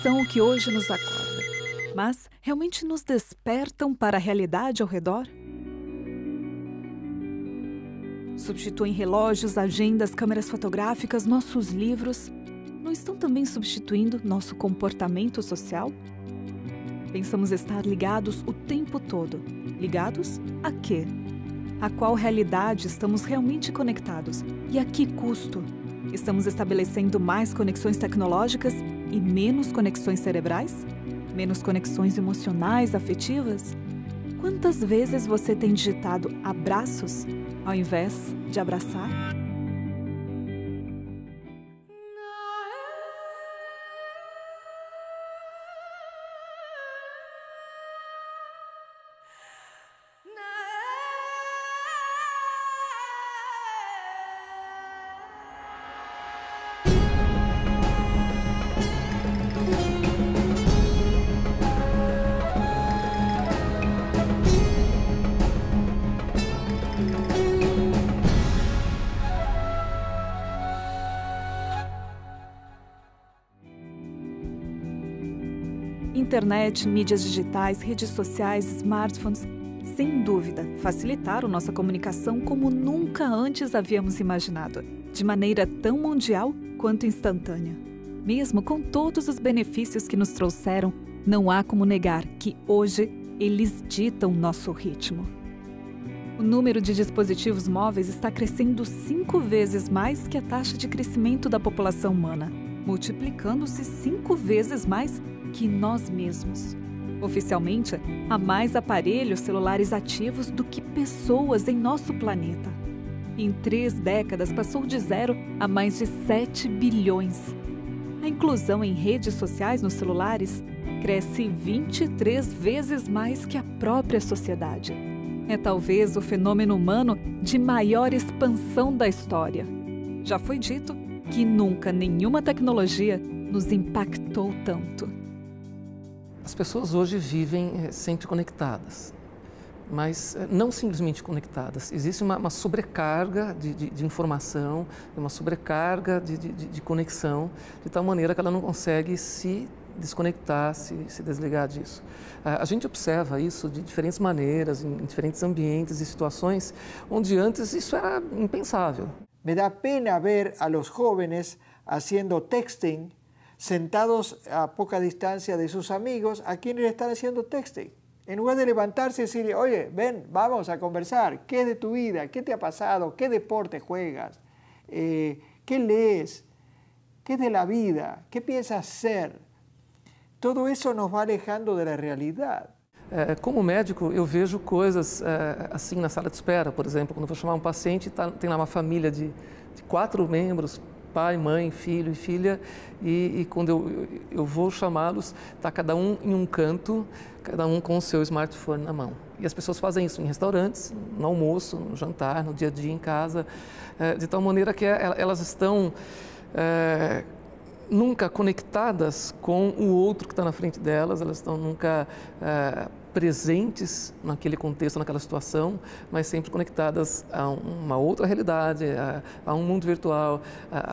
são o que hoje nos acorda, mas realmente nos despertam para a realidade ao redor? Substituem relógios, agendas, câmeras fotográficas, nossos livros? Não estão também substituindo nosso comportamento social? Pensamos estar ligados o tempo todo. Ligados a quê? A qual realidade estamos realmente conectados? E a que custo? Estamos estabelecendo mais conexões tecnológicas e menos conexões cerebrais? Menos conexões emocionais, afetivas? Quantas vezes você tem digitado abraços ao invés de abraçar? Internet, mídias digitais, redes sociais, smartphones, sem dúvida, facilitaram nossa comunicação como nunca antes havíamos imaginado, de maneira tão mundial quanto instantânea. Mesmo com todos os benefícios que nos trouxeram, não há como negar que hoje eles ditam nosso ritmo. O número de dispositivos móveis está crescendo 5 vezes mais que a taxa de crescimento da população humana, multiplicando-se 5 vezes mais que nós mesmos. Oficialmente, há mais aparelhos celulares ativos do que pessoas em nosso planeta. Em 3 décadas, passou de 0 a mais de 7 bilhões. A inclusão em redes sociais nos celulares cresce 23 vezes mais que a própria sociedade. É talvez o fenômeno humano de maior expansão da história. Já foi dito que nunca nenhuma tecnologia nos impactou tanto. As pessoas hoje vivem sempre conectadas, mas não simplesmente conectadas. Existe uma sobrecarga de informação, uma sobrecarga de conexão, de tal maneira que ela não consegue se desconectar, se desligar disso. A gente observa isso de diferentes maneiras, em diferentes ambientes e situações, onde antes isso era impensável. Me dá pena ver a los jóvenes haciendo texting, sentados a poca distancia de sus amigos, a quienes le están haciendo texting. En lugar de levantarse y decir, oye, ven, vamos a conversar, ¿qué es de tu vida? ¿Qué te ha pasado? ¿Qué deporte juegas? ¿Qué lees? ¿Qué es de la vida? ¿Qué piensas ser? Todo eso nos va alejando de la realidad. Como médico, eu vejo coisas assim na sala de espera, por exemplo, quando eu vou chamar um paciente, tem lá uma família de 4 membros, pai, mãe, filho e filha, e quando eu vou chamá-los, está cada um em um canto, cada um com o seu smartphone na mão. E as pessoas fazem isso em restaurantes, no almoço, no jantar, no dia a dia em casa, de tal maneira que elas estão nunca conectadas com o outro que está na frente delas, elas estão nunca presentes naquele contexto, naquela situação, mas sempre conectadas a uma outra realidade, a um mundo virtual,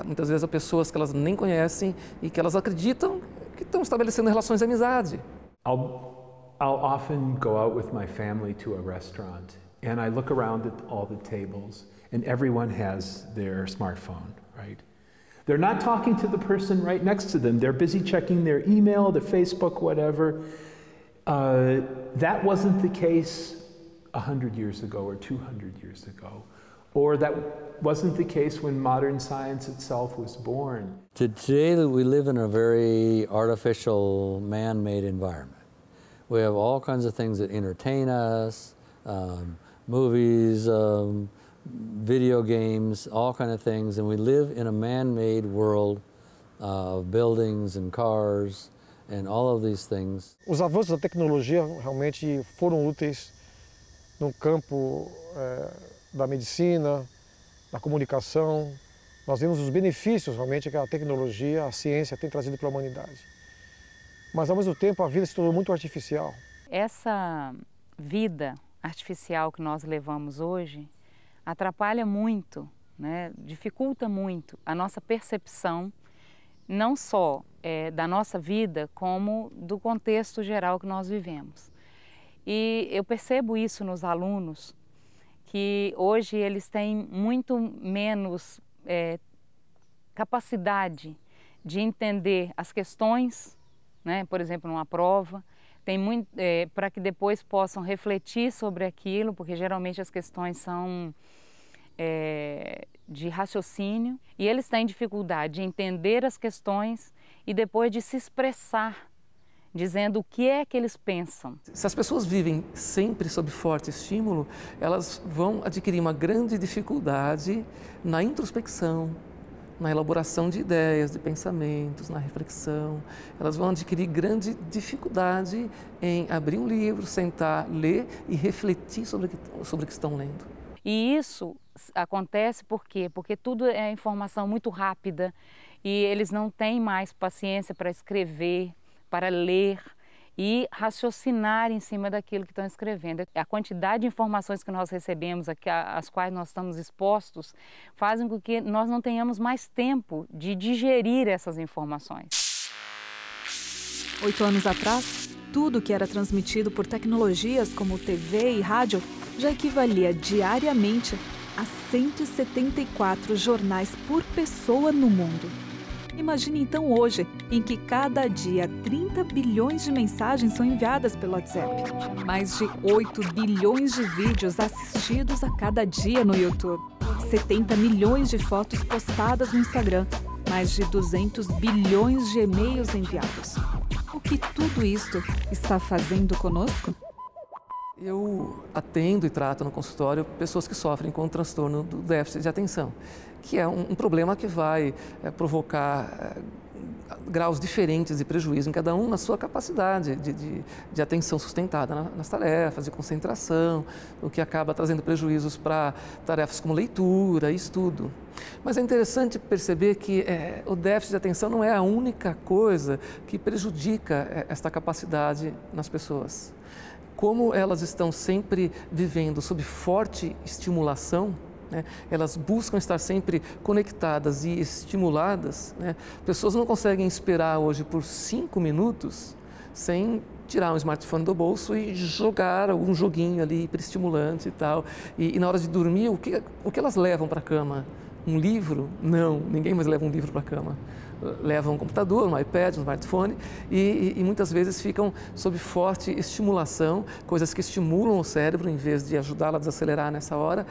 muitas vezes a pessoas que elas nem conhecem e que elas acreditam que estão estabelecendo relações de amizade. I'll often go out with my family to a restaurant and I look around at all the tables and everyone has their smartphone, right? They're not talking to the person right next to them. They're busy checking their email, their Facebook, whatever. That wasn't the case 100 years ago or 200 years ago. Or that wasn't the case when modern science itself was born. Today we live in a very artificial, man-made environment. We have all kinds of things that entertain us, movies, video games, all kinds of things, and we live in a man-made world of buildings and cars and all of these things. Os avanços da tecnologia realmente foram úteis no campo da medicina, da comunicação. Nós vemos os benefícios realmente que a tecnologia, a ciência tem trazido para a humanidade. Mas ao mesmo tempo a vida se tornou muito artificial. Essa vida artificial que nós levamos hoje atrapalha muito, né? Dificulta muito a nossa percepção não só da nossa vida, como do contexto geral que nós vivemos. E eu percebo isso nos alunos, que hoje eles têm muito menos capacidade de entender as questões, né? Por exemplo, numa prova, tem muito para que depois possam refletir sobre aquilo, porque geralmente as questões são de raciocínio, e eles têm dificuldade de entender as questões e depois de se expressar, dizendo o que é que eles pensam. Se as pessoas vivem sempre sob forte estímulo, elas vão adquirir uma grande dificuldade na introspecção, na elaboração de ideias, de pensamentos, na reflexão. Elas vão adquirir grande dificuldade em abrir um livro, sentar, ler e refletir sobre o que estão lendo. E isso acontece por quê? Porque tudo é informação muito rápida e eles não têm mais paciência para escrever, para ler e raciocinar em cima daquilo que estão escrevendo. A quantidade de informações que nós recebemos, às quais nós estamos expostos, fazem com que nós não tenhamos mais tempo de digerir essas informações. 8 anos atrás, tudo que era transmitido por tecnologias como TV e rádio já equivalia diariamente a 174 jornais por pessoa no mundo. Imagine então hoje, em que cada dia 30 bilhões de mensagens são enviadas pelo WhatsApp, mais de 8 bilhões de vídeos assistidos a cada dia no YouTube, 70 milhões de fotos postadas no Instagram, mais de 200 bilhões de e-mails enviados. O que tudo isto está fazendo conosco? Eu atendo e trato no consultório pessoas que sofrem com o transtorno do déficit de atenção, que é um problema que vai provocar graus diferentes de prejuízo em cada um na sua capacidade de atenção sustentada nas tarefas, de concentração, o que acaba trazendo prejuízos para tarefas como leitura e estudo. Mas é interessante perceber que o déficit de atenção não é a única coisa que prejudica esta capacidade nas pessoas. Como elas estão sempre vivendo sob forte estimulação, né, elas buscam estar sempre conectadas e estimuladas, né, pessoas não conseguem esperar hoje por 5 minutos sem tirar um smartphone do bolso e jogar algum joguinho ali hiperestimulante e tal. E na hora de dormir, o que elas levam para a cama? Um livro? Não, ninguém mais leva um livro para a cama. Levam um computador, um iPad, um smartphone e muitas vezes ficam sob forte estimulação, coisas que estimulam o cérebro em vez de ajudá-la a desacelerar nessa hora.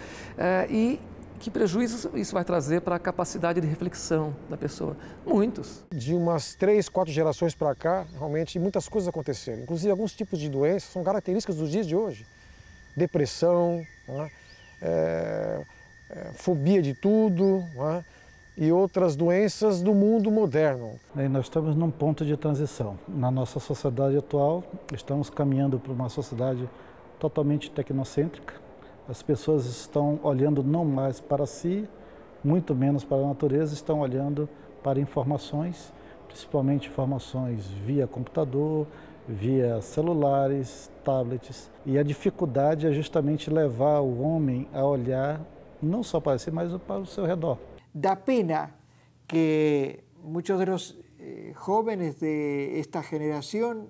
E que prejuízos isso vai trazer para a capacidade de reflexão da pessoa? Muitos. De umas 3, 4 gerações para cá, realmente muitas coisas aconteceram. Inclusive alguns tipos de doenças são características dos dias de hoje. Depressão, né? Fobia de tudo, né? E outras doenças do mundo moderno. Nós estamos num ponto de transição. Na nossa sociedade atual, estamos caminhando para uma sociedade totalmente tecnocêntrica. As pessoas estão olhando não mais para si, muito menos para a natureza, estão olhando para informações, principalmente informações via computador, via celulares, tablets. E a dificuldade é justamente levar o homem a olhar não só para si, mas para o seu redor. Da pena que muchos de los jóvenes de esta generación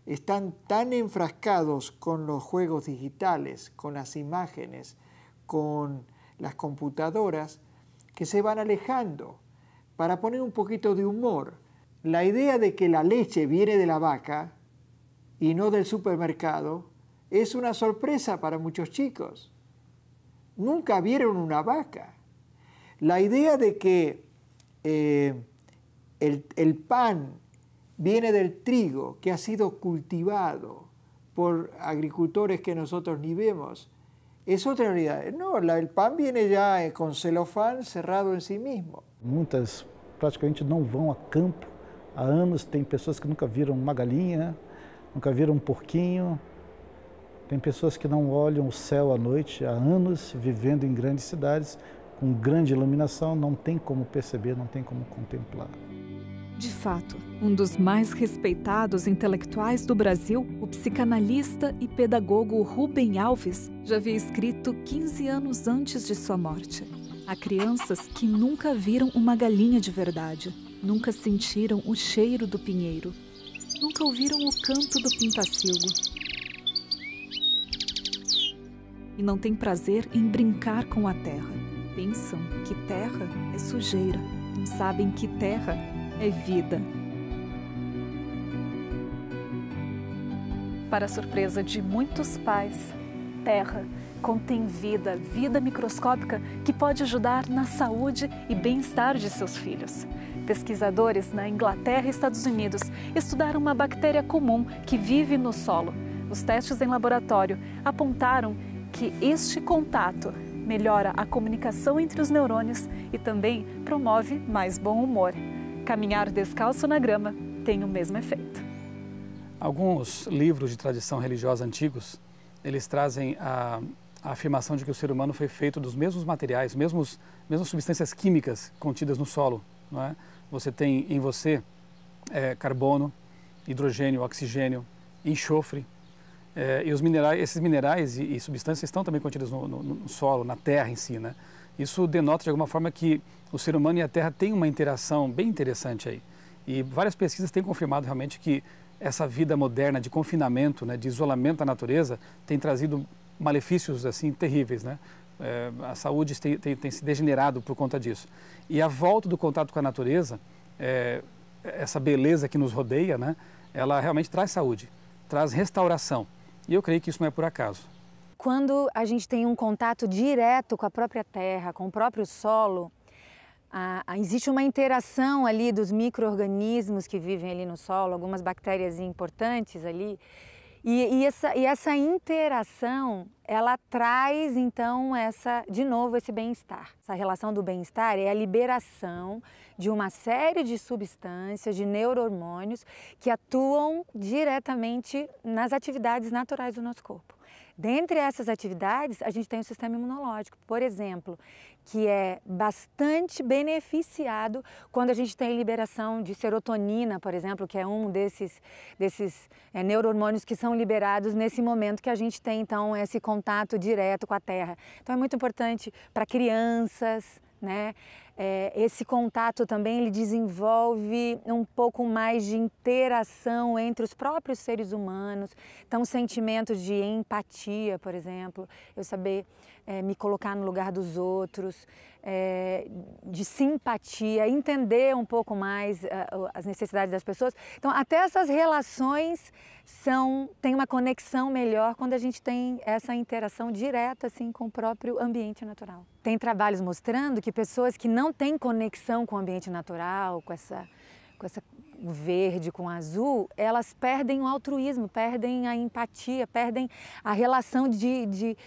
están tan enfrascados con los juegos digitales, con las imágenes, con las computadoras, que se van alejando. Para poner un poquito de humor, la idea de que la leche viene de la vaca y no del supermercado es una sorpresa para muchos chicos. Nunca vieron una vaca. La idea de que el pan viene del trigo que ha sido cultivado por agricultores que nosotros ni vemos, es otra realidad. No, el pan viene ya con celofán cerrado en sí mismo. Muitas praticamente não vão a campo. Há anos tem pessoas que nunca viram uma galinha, nunca viram um porquinho. Tem pessoas que não olham o céu à noite, há anos vivendo em grandes cidades, com grande iluminação, não tem como perceber, não tem como contemplar. De fato, um dos mais respeitados intelectuais do Brasil, o psicanalista e pedagogo Rubem Alves, já havia escrito 15 anos antes de sua morte. Há crianças que nunca viram uma galinha de verdade. Nunca sentiram o cheiro do pinheiro. Nunca ouviram o canto do pintacilgo. E não têm prazer em brincar com a terra. Pensam que terra é sujeira. Não sabem que terra é vida. Para a surpresa de muitos pais, terra contém vida, vida microscópica que pode ajudar na saúde e bem-estar de seus filhos. Pesquisadores na Inglaterra e Estados Unidos estudaram uma bactéria comum que vive no solo. Os testes em laboratório apontaram que este contato melhora a comunicação entre os neurônios e também promove mais bom humor. Caminhar descalço na grama tem o mesmo efeito. Alguns livros de tradição religiosa antigos, eles trazem a afirmação de que o ser humano foi feito dos mesmos materiais, mesmas substâncias químicas contidas no solo, não é? Você tem em você carbono, hidrogênio, oxigênio, enxofre, e esses minerais e substâncias estão também contidas no solo, na terra em si, né? Isso denota de alguma forma que o ser humano e a terra têm uma interação bem interessante aí. E várias pesquisas têm confirmado realmente que essa vida moderna de confinamento, né, de isolamento da natureza, tem trazido malefícios assim terríveis, né? A saúde tem se degenerado por conta disso. E a volta do contato com a natureza, essa beleza que nos rodeia, né, ela realmente traz saúde, traz restauração. E eu creio que isso não é por acaso. Quando a gente tem um contato direto com a própria terra, com o próprio solo, existe uma interação ali dos micro-organismos que vivem ali no solo, algumas bactérias importantes ali, e essa interação, ela traz então de novo esse bem-estar. Essa relação do bem-estar é a liberação de uma série de substâncias, de neurohormônios que atuam diretamente nas atividades naturais do nosso corpo. Dentre essas atividades, a gente tem o sistema imunológico, por exemplo, que é bastante beneficiado quando a gente tem liberação de serotonina, por exemplo, que é um desses neurohormônios que são liberados nesse momento que a gente tem, então, esse contato direto com a terra. Então, é muito importante para crianças, né? Esse contato também ele desenvolve um pouco mais de interação entre os próprios seres humanos, então sentimentos de empatia, por exemplo, eu saber me colocar no lugar dos outros, de simpatia, entender um pouco mais as necessidades das pessoas. Então até essas relações têm uma conexão melhor quando a gente tem essa interação direta assim, com o próprio ambiente natural. Tem trabalhos mostrando que pessoas que não têm conexão com o ambiente natural, com essa verde, com o azul, elas perdem o altruísmo, perdem a empatia, perdem a relação de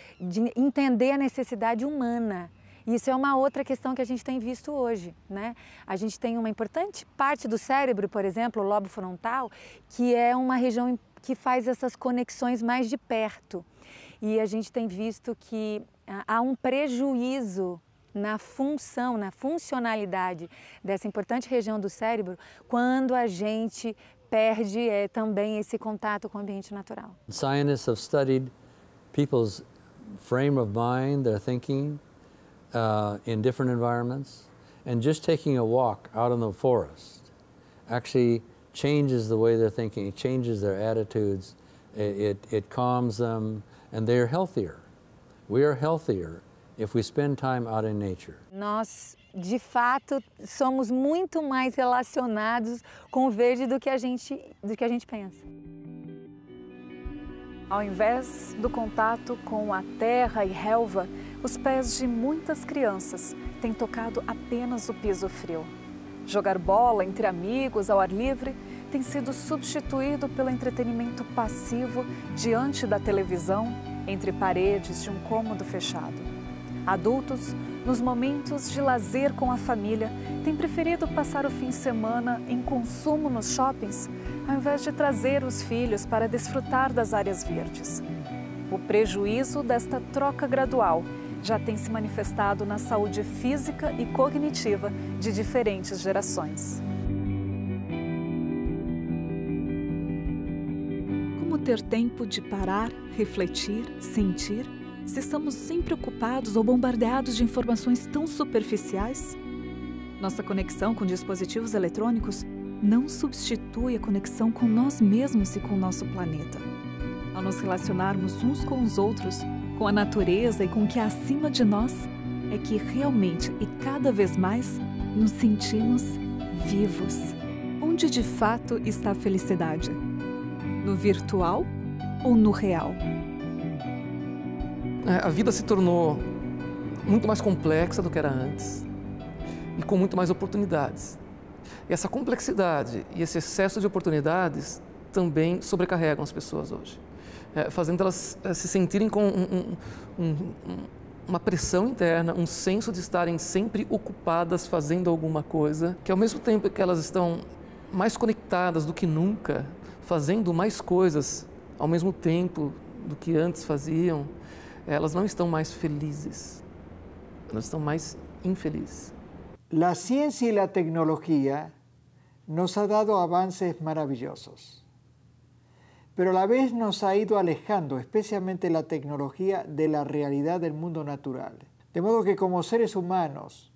entender a necessidade humana. Isso é uma outra questão que a gente tem visto hoje, né? A gente tem uma importante parte do cérebro, por exemplo, o lobo frontal, que é uma região que faz essas conexões mais de perto. E a gente tem visto que há um prejuízo na funcionalidade dessa importante região do cérebro quando a gente perde também esse contato com o ambiente natural. Scientists have studied people's frame of mind, their thinking in different environments, and just taking a walk out in the forest actually changes the way they're thinking, it changes their attitudes, it calms them, and they're healthier. We are healthier if we spend time out in nature. Nós, de fato, somos muito mais relacionados com o verde do que a gente pensa. Ao invés do contato com a terra e relva, os pés de muitas crianças têm tocado apenas o piso frio. Jogar bola entre amigos ao ar livre tem sido substituído pelo entretenimento passivo diante da televisão, entre paredes de um cômodo fechado. Adultos, nos momentos de lazer com a família, têm preferido passar o fim de semana em consumo nos shoppings, ao invés de trazer os filhos para desfrutar das áreas verdes. O prejuízo desta troca gradual já tem se manifestado na saúde física e cognitiva de diferentes gerações. Como ter tempo de parar, refletir, sentir, se estamos sempre ocupados ou bombardeados de informações tão superficiais? Nossa conexão com dispositivos eletrônicos não substitui a conexão com nós mesmos e com o nosso planeta. Ao nos relacionarmos uns com os outros, com a natureza e com o que há acima de nós, é que realmente e cada vez mais nos sentimos vivos. Onde de fato está a felicidade? No virtual ou no real? A vida se tornou muito mais complexa do que era antes e com muito mais oportunidades. E essa complexidade e esse excesso de oportunidades também sobrecarregam as pessoas hoje, fazendo elas se sentirem com uma pressão interna, um senso de estarem sempre ocupadas fazendo alguma coisa, que ao mesmo tempo que elas estão mais conectadas do que nunca, fazendo mais coisas ao mesmo tempo do que antes faziam, elas não estão mais felizes, elas estão mais infelizes. La ciencia y la tecnología nos ha dado avances maravillosos, pero a la vez nos ha ido alejando, especialmente la tecnología, de la realidad del mundo natural. De modo que como seres humanos,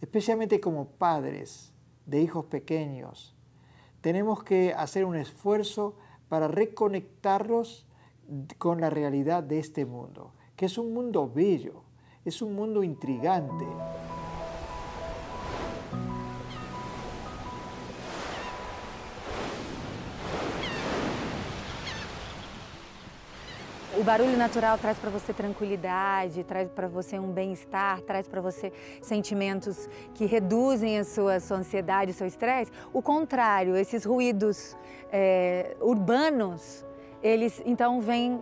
especialmente como padres de hijos pequeños, tenemos que hacer un esfuerzo para reconectarlos con la realidad de este mundo, que es un mundo bello, es un mundo intrigante. O barulho natural traz para você tranquilidade, traz para você um bem-estar, traz para você sentimentos que reduzem a sua ansiedade, o seu estresse. O contrário, esses ruídos urbanos, eles então vêm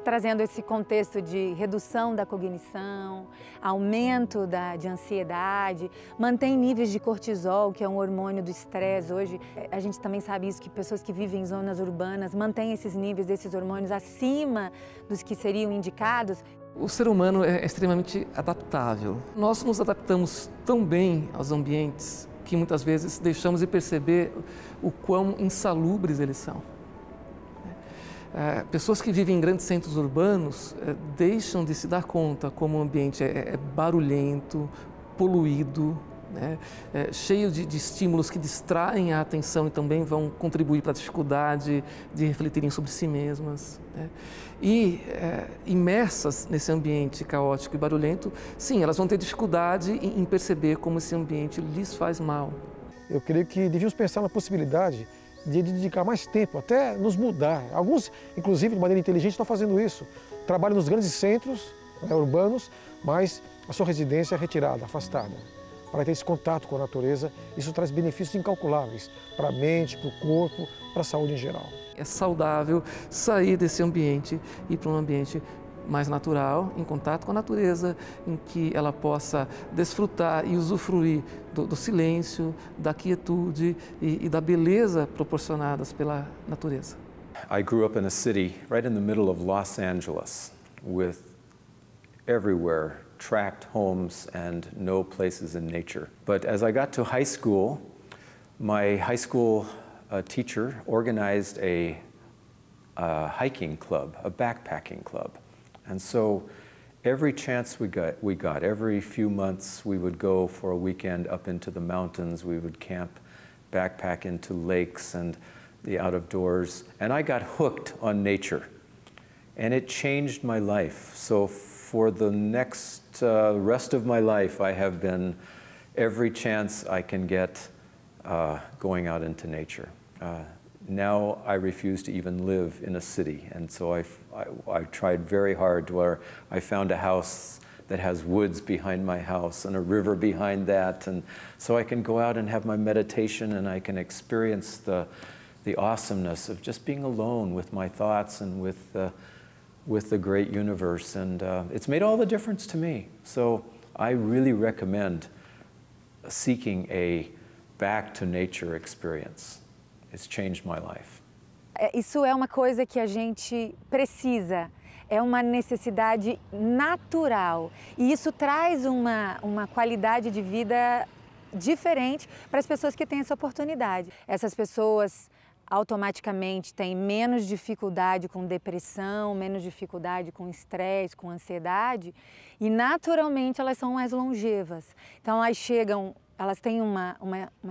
trazendo esse contexto de redução da cognição, aumento de ansiedade, mantém níveis de cortisol, que é um hormônio do estresse. Hoje a gente também sabe isso, que pessoas que vivem em zonas urbanas mantêm esses níveis desses hormônios acima dos que seriam indicados. O ser humano é extremamente adaptável. Nós nos adaptamos tão bem aos ambientes que muitas vezes deixamos de perceber o quão insalubres eles são. Pessoas que vivem em grandes centros urbanos deixam de se dar conta como o ambiente é barulhento, poluído, né? Cheio de estímulos que distraem a atenção e também vão contribuir para a dificuldade de refletirem sobre si mesmas, né? E imersas nesse ambiente caótico e barulhento, sim, elas vão ter dificuldade em perceber como esse ambiente lhes faz mal. Eu creio que devíamos pensar na possibilidade de dedicar mais tempo, até nos mudar. Alguns, inclusive, de maneira inteligente, estão fazendo isso. Trabalham nos grandes centros urbanos, mas a sua residência é retirada, afastada, para ter esse contato com a natureza. Isso traz benefícios incalculáveis para a mente, para o corpo, para a saúde em geral. É saudável sair desse ambiente e ir para um ambiente mais natural, em contato com a natureza, em que ela possa desfrutar e usufruir do silêncio, da quietude e da beleza proporcionadas pela natureza. I grew up in a city right in the middle of Los Angeles with everywhere tract homes and no places in nature. But as I got to high school, my high school teacher organized a hiking club, a backpacking club. And so every chance we got, every few months we would go for a weekend up into the mountains, we would camp, backpack into lakes and the out of doors, and I got hooked on nature. And it changed my life. So for the next rest of my life, I have been, every chance I can get, going out into nature. Now I refuse to even live in a city, and so I tried very hard where I found a house that has woods behind my house and a river behind that, and so I can go out and have my meditation and I can experience the awesomeness of just being alone with my thoughts and with the great universe, and it's made all the difference to me. So I really recommend seeking a back to nature experience. It's changed my life. Isso é uma coisa que a gente precisa, é uma necessidade natural. E isso traz uma qualidade de vida diferente para as pessoas que têm essa oportunidade. Essas pessoas automaticamente têm menos dificuldade com depressão, menos dificuldade com estresse, com ansiedade, e naturalmente elas são mais longevas. Então elas chegam elas têm uma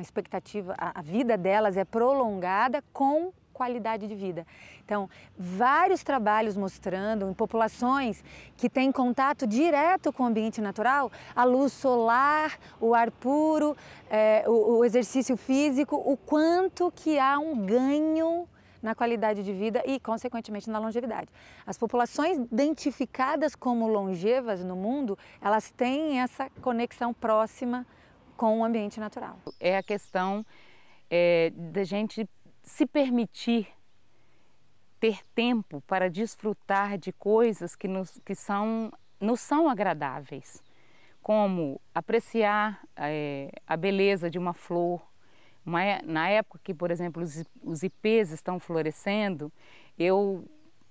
expectativa, a vida delas é prolongada com qualidade de vida. Então, vários trabalhos mostrando em populações que têm contato direto com o ambiente natural, a luz solar, o ar puro, o exercício físico, o quanto que há um ganho na qualidade de vida e, consequentemente, na longevidade. As populações identificadas como longevas no mundo, elas têm essa conexão próxima com o ambiente natural. É a questão da gente se permitir ter tempo para desfrutar de coisas que nos são agradáveis, como apreciar a beleza de uma flor. Na época que, por exemplo, os ipês estão florescendo, eu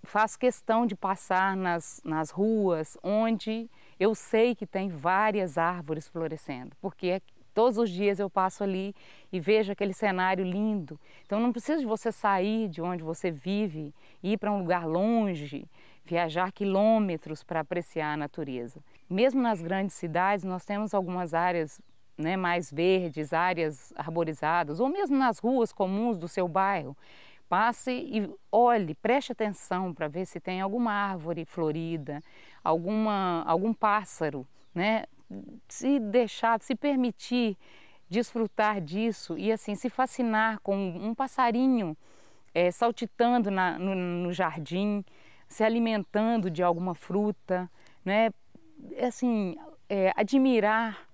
faço questão de passar nas ruas onde eu sei que tem várias árvores florescendo, porque todos os dias eu passo ali e vejo aquele cenário lindo. Então não precisa de você sair de onde você vive, ir para um lugar longe, viajar quilômetros para apreciar a natureza. Mesmo nas grandes cidades nós temos algumas áreas, né, mais verdes, áreas arborizadas, ou mesmo nas ruas comuns do seu bairro. Passe e olhe, preste atenção para ver se tem alguma árvore florida, algum pássaro, né? Se permitir desfrutar disso e assim se fascinar com um passarinho saltitando no jardim, se alimentando de alguma fruta, né? Assim, admirar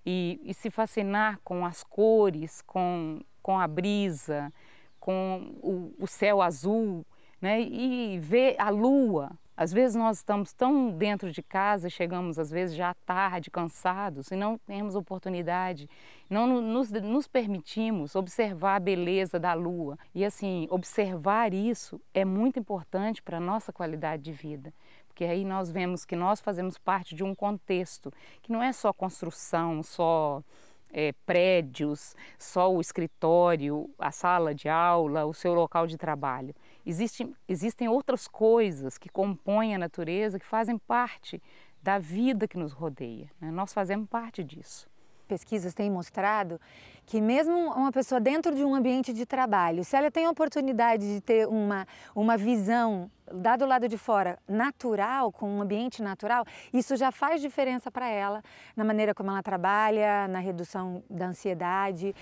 e se fascinar com as cores, com a brisa, com o céu azul, né? E ver a lua. Às vezes nós estamos tão dentro de casa, chegamos às vezes já à tarde, cansados, e não temos oportunidade, não nos permitimos observar a beleza da lua. E assim, observar isso é muito importante para a nossa qualidade de vida, porque aí nós vemos que nós fazemos parte de um contexto, que não é só construção, só prédios, só o escritório, a sala de aula, o seu local de trabalho. Existem outras coisas que compõem a natureza, que fazem parte da vida que nos rodeia, né? Nós fazemos parte disso. Pesquisas têm mostrado que mesmo uma pessoa dentro de um ambiente de trabalho, se ela tem a oportunidade de ter uma visão do lado de fora natural, com um ambiente natural, isso já faz diferença para ela na maneira como ela trabalha, na redução da ansiedade,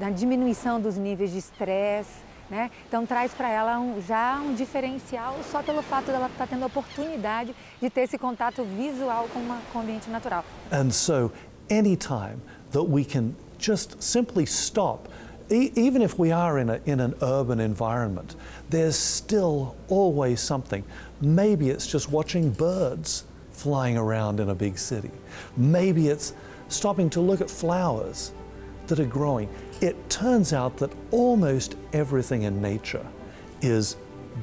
na diminuição dos níveis de estresse, né? Então traz para ela já um diferencial só pelo fato dela estar tendo a oportunidade de ter esse contato visual com o ambiente natural. And so anytime that we can just simply stop, even if we are in an urban environment, there's still always something. Maybe it's just watching birds flying around in a big city. Maybe it's stopping to look at flowers that are growing. It turns out that almost everything in nature is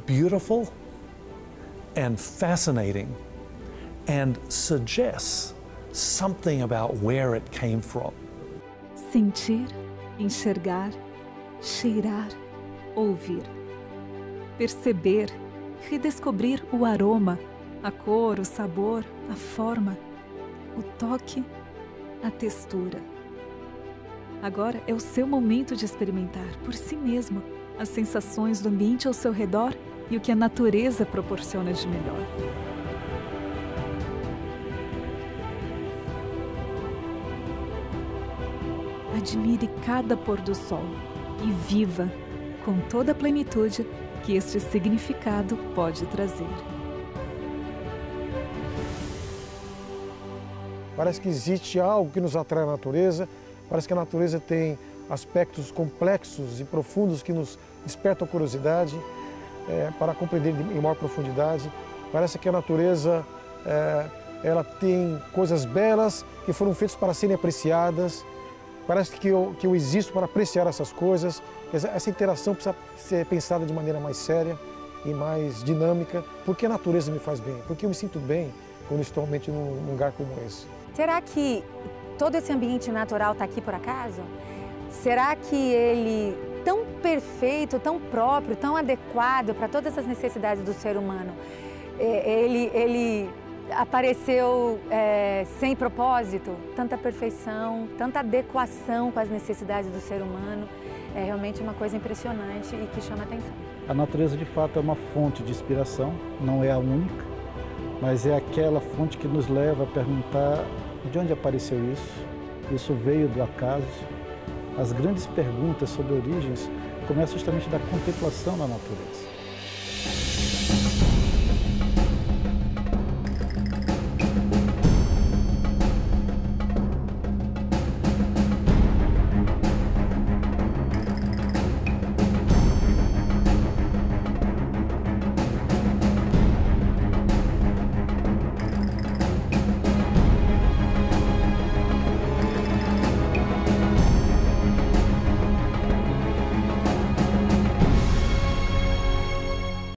beautiful and fascinating and suggests something about where it came from. Sentir, enxergar, cheirar, ouvir. Perceber, redescobrir o aroma, a cor, o sabor, a forma, o toque, a textura. Agora é o seu momento de experimentar por si mesmo as sensações do ambiente ao seu redor e o que a natureza proporciona de melhor. Admire cada pôr do sol e viva com toda a plenitude que este significado pode trazer. Parece que existe algo que nos atrai à natureza, parece que a natureza tem aspectos complexos e profundos que nos despertam a curiosidade para compreender em maior profundidade. Parece que a natureza ela tem coisas belas que foram feitas para serem apreciadas. Parece que eu existo para apreciar essas coisas. Essa interação precisa ser pensada de maneira mais séria e mais dinâmica. Porque a natureza me faz bem? Porque eu me sinto bem quando estou realmente num lugar como esse. Será que todo esse ambiente natural está aqui por acaso? Será que ele, tão perfeito, tão próprio, tão adequado para todas as necessidades do ser humano, ele apareceu sem propósito, tanta perfeição, tanta adequação com as necessidades do ser humano. É realmente uma coisa impressionante e que chama atenção. A natureza, de fato, é uma fonte de inspiração, não é a única, mas é aquela fonte que nos leva a perguntar de onde apareceu isso. Isso veio do acaso. As grandes perguntas sobre origens começam justamente da contemplação da natureza.